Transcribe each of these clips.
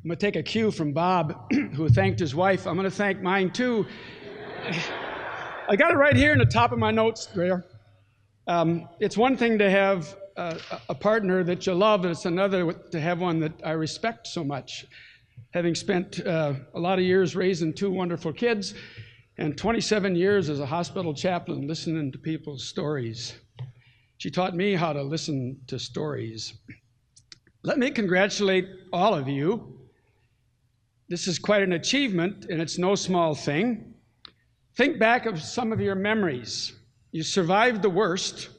I'm going to take a cue from Bob, who thanked his wife. I'm going to thank mine too. I got it right here in the top of my notes there. It's one thing to have a partner that you love, and it's another to have one that I respect so much. Having spent a lot of years raising two wonderful kids and 27 years as a hospital chaplain listening to people's stories. She taught me how to listen to stories. Let me congratulate all of you. This is quite an achievement, and it's no small thing. Think back of some of your memories. You survived the worst,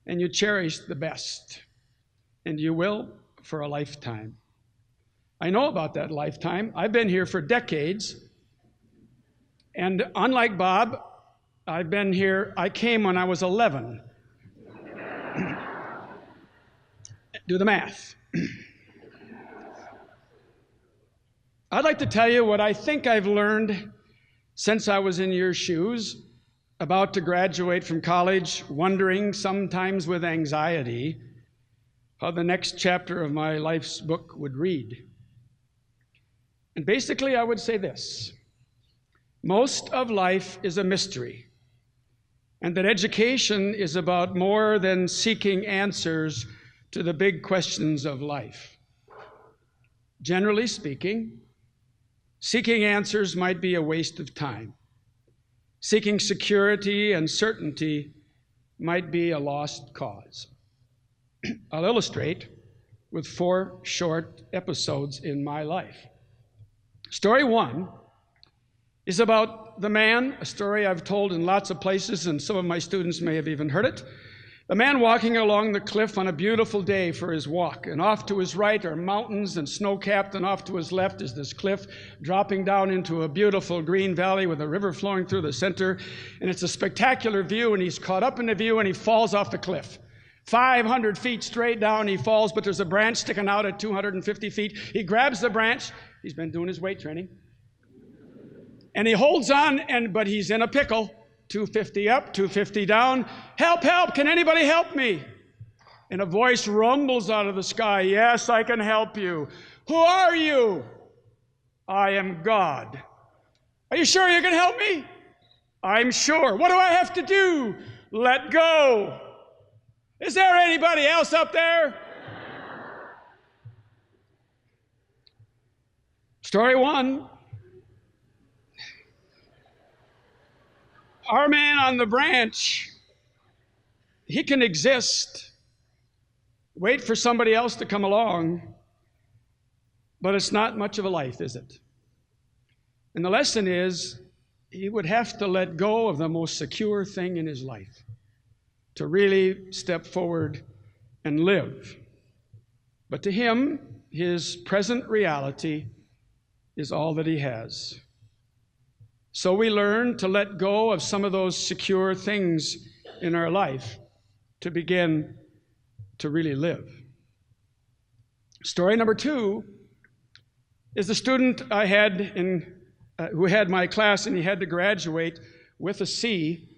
and you cherished the best, and you will for a lifetime. I know about that lifetime. I've been here for decades, and unlike Bob, I've been here, I came when I was 11. Do the math. I'd like to tell you what I think I've learned since I was in your shoes, about to graduate from college, wondering, sometimes with anxiety, how the next chapter of my life's book would read. And basically, I would say this: most of life is a mystery, and that education is about more than seeking answers to the big questions of life. Generally speaking, seeking answers might be a waste of time. Seeking security and certainty might be a lost cause. I'll illustrate with 4 short episodes in my life. Story 1 is about the man, a story I've told in lots of places, and some of my students may have even heard it. A man walking along the cliff on a beautiful day for his walk, and off to his right are mountains and snow-capped, and off to his left is this cliff dropping down into a beautiful green valley with a river flowing through the center, and it's a spectacular view, and he's caught up in the view, and he falls off the cliff. 500 feet straight down he falls, but there's a branch sticking out at 250 feet. He grabs the branch. He's been doing his weight training. And he holds on, but he's in a pickle. 250 up, 250 down. Help, help, can anybody help me? And a voice rumbles out of the sky. Yes, I can help you. Who are you? I am God. Are you sure you can help me? I'm sure. What do I have to do? Let go. Is there anybody else up there? Story 1. Our man on the branch, he can exist, wait for somebody else to come along, but it's not much of a life, is it? And the lesson is, he would have to let go of the most secure thing in his life to really step forward and live. But to him, his present reality is all that he has. So we learn to let go of some of those secure things in our life to begin to really live. Story number 2 is the student I had who had my class, and he had to graduate with a C,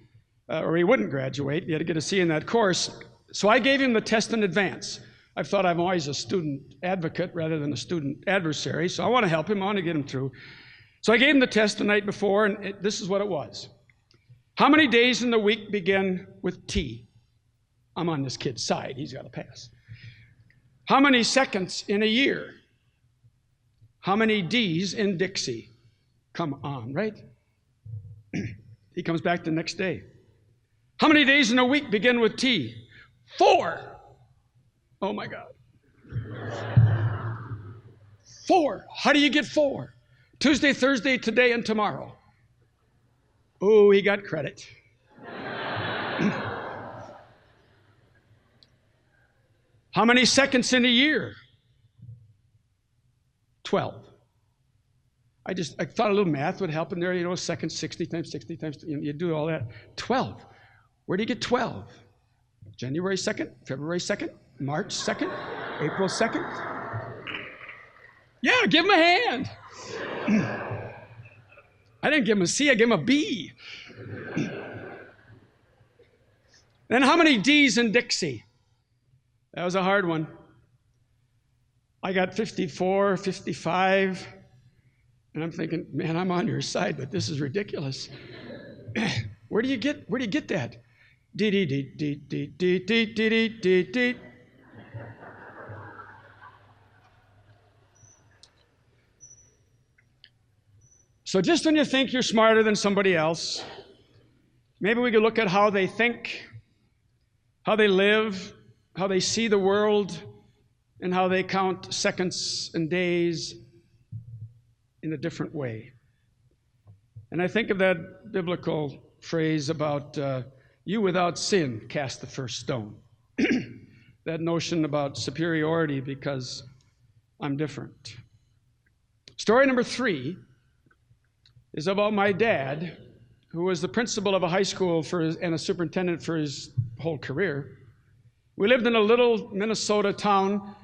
or he wouldn't graduate. He had to get a C in that course. So I gave him the test in advance. I've thought I'm always a student advocate rather than a student adversary, so I want to help him. I want to get him through. So I gave him the test the night before, and this is what it was. How many days in the week begin with T? I'm on this kid's side. He's got to pass. How many seconds in a year? How many D's in Dixie? Come on, right? He comes back the next day. How many days in a week begin with T? 4. Oh, my God. 4. How do you get 4? Tuesday, Thursday, today, and tomorrow. Oh, he got credit. How many seconds in a year? 12. I thought a little math would help in there, seconds, 60 times 60 times, you do all that. 12. Where do you get 12? January 2nd, February 2nd, March 2nd, April 2nd? Yeah, give him a hand. I didn't give him a C, I gave him a B. Then how many D's in Dixie? That was a hard one. I got 54, 55, and I'm thinking, man, I'm on your side, but this is ridiculous. Where do you get that? Dee dee dee dee dee dee dee dee dee dee. So just when you think you're smarter than somebody else, maybe we could look at how they think, how they live, how they see the world, and how they count seconds and days in a different way. And I think of that biblical phrase about you without sin cast the first stone. That notion about superiority because I'm different. Story number 3 is about my dad, who was the principal of a high school and a superintendent for his whole career. We lived in a little Minnesota town,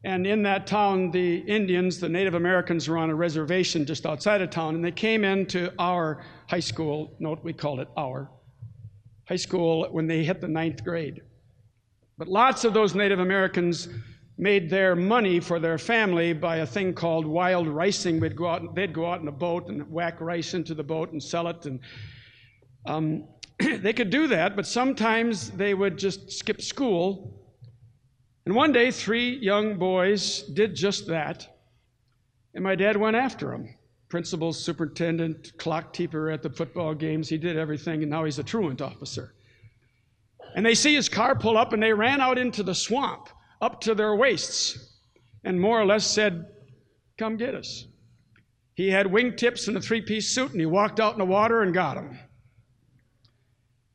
and in that town, the Indians, the Native Americans, were on a reservation just outside of town, and they came into our high school, note we called it our high school, when they hit the 9th grade. But lots of those Native Americans made their money for their family by a thing called wild ricing. They'd go out in a boat and whack rice into the boat and sell it. And they could do that, but sometimes they would just skip school. And one day, 3 young boys did just that. And my dad went after them. Principal, superintendent, clock keeper at the football games. He did everything, and now he's a truant officer. And they see his car pull up, and they ran out into the swamp, up to their waists, and more or less said, come get us. He had wingtips and a 3-piece suit, and he walked out in the water and got them.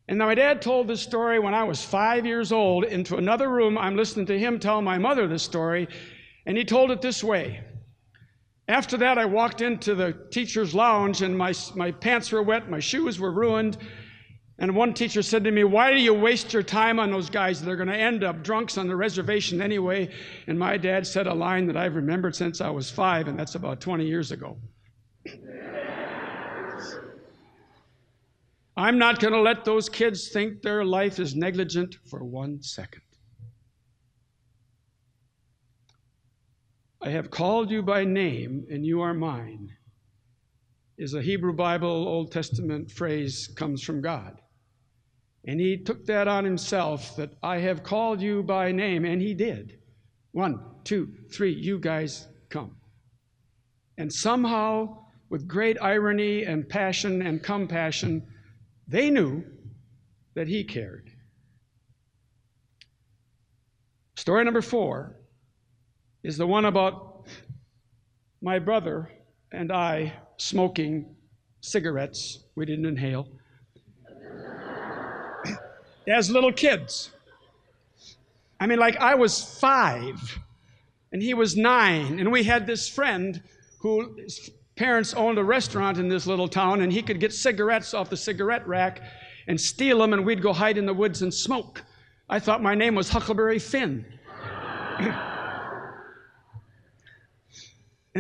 And now my dad told this story when I was 5 years old into another room. I'm listening to him tell my mother this story, and he told it this way. After that, I walked into the teacher's lounge, and my pants were wet, my shoes were ruined. And one teacher said to me, why do you waste your time on those guys? They're going to end up drunks on the reservation anyway. And my dad said a line that I've remembered since I was 5, and that's about 20 years ago. I'm not going to let those kids think their life is negligent for 1 second. I have called you by name, and you are mine, is a Hebrew Bible Old Testament phrase, comes from God. And he took that on himself, that I have called you by name, and he did. 1, 2, 3, you guys come. And somehow, with great irony and passion and compassion, they knew that he cared. Story number 4 is the one about my brother and I smoking cigarettes we didn't inhale as little kids. I mean, like I was 5 and he was 9, and we had this friend whose parents owned a restaurant in this little town, and he could get cigarettes off the cigarette rack and steal them, and we'd go hide in the woods and smoke. I thought my name was Huckleberry Finn. And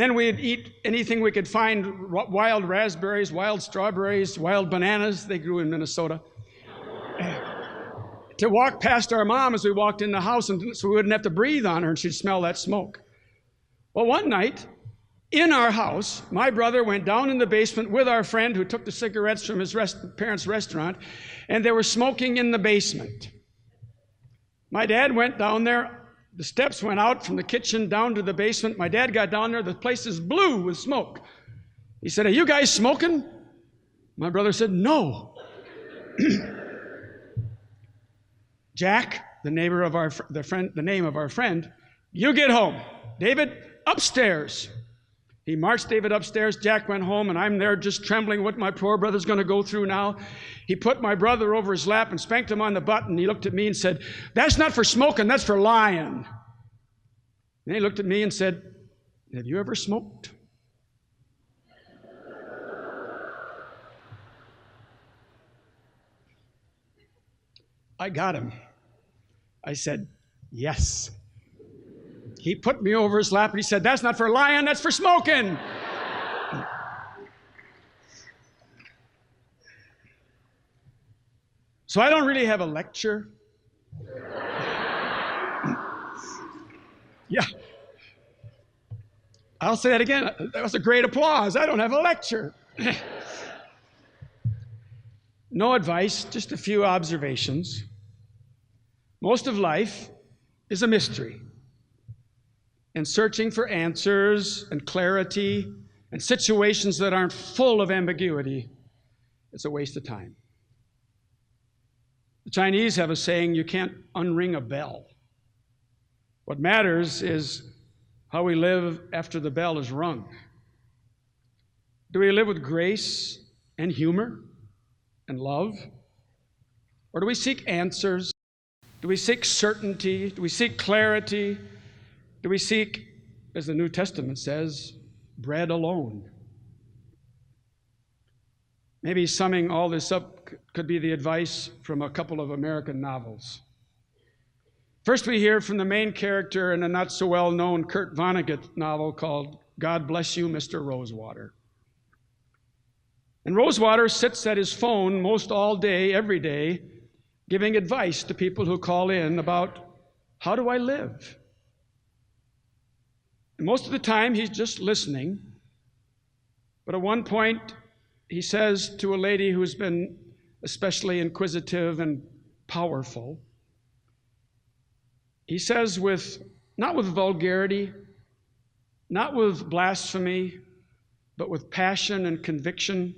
then we'd eat anything we could find, wild raspberries, wild strawberries, wild bananas. They grew in Minnesota. To walk past our mom as we walked in the house, and so we wouldn't have to breathe on her and she'd smell that smoke. Well, one night, in our house, my brother went down in the basement with our friend who took the cigarettes from his parents' restaurant, and they were smoking in the basement. My dad went down there. The steps went out from the kitchen down to the basement. My dad got down there. The place is blue with smoke. He said, are you guys smoking? My brother said, no. Jack, the name of our friend, you get home. David, upstairs. He marched David upstairs. Jack went home, and I'm there just trembling what my poor brother's going to go through now. He put my brother over his lap and spanked him on the butt, and he looked at me and said, that's not for smoking, that's for lying. And he looked at me and said, have you ever smoked? I got him. I said, yes. He put me over his lap and he said, that's not for lying, that's for smoking. So I don't really have a lecture. Yeah. I'll say that again. That was a great applause. I don't have a lecture. No advice, just a few observations. Most of life is a mystery. And searching for answers and clarity and situations that aren't full of ambiguity is a waste of time. The Chinese have a saying, you can't unring a bell. What matters is how we live after the bell is rung. Do we live with grace and humor and love? Or do we seek answers? Do we seek certainty? Do we seek clarity? Do we seek, as the New Testament says, bread alone? Maybe summing all this up could be the advice from a couple of American novels. First, we hear from the main character in a not so well-known Kurt Vonnegut novel called God Bless You, Mr. Rosewater. And Rosewater sits at his phone most all day, every day, giving advice to people who call in about, how do I live? And most of the time, he's just listening. But at one point, he says to a lady who's been especially inquisitive and powerful, he says not with vulgarity, not with blasphemy, but with passion and conviction,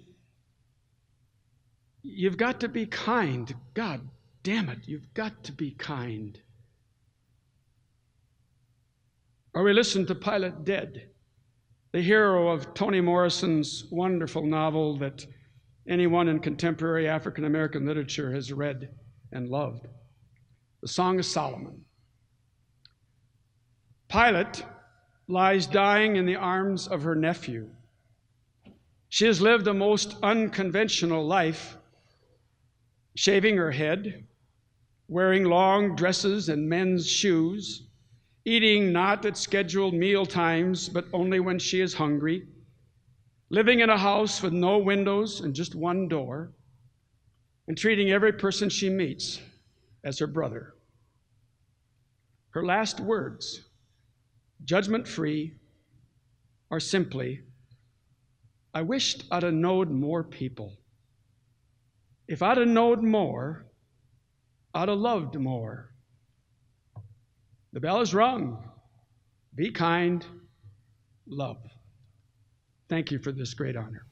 you've got to be kind. God damn it, you've got to be kind. Or we listen to Pilot Dead, the hero of Toni Morrison's wonderful novel that anyone in contemporary African American literature has read and loved, The Song of Solomon. Pilot lies dying in the arms of her nephew. She has lived a most unconventional life, shaving her head, wearing long dresses and men's shoes, eating not at scheduled meal times, but only when she is hungry, living in a house with no windows and just one door, and treating every person she meets as her brother. Her last words, judgment-free, are simply, I wished I'd have knowed more people. If I'd have knowed more, I'd have loved more. The bell is rung. Be kind, love. Thank you for this great honor.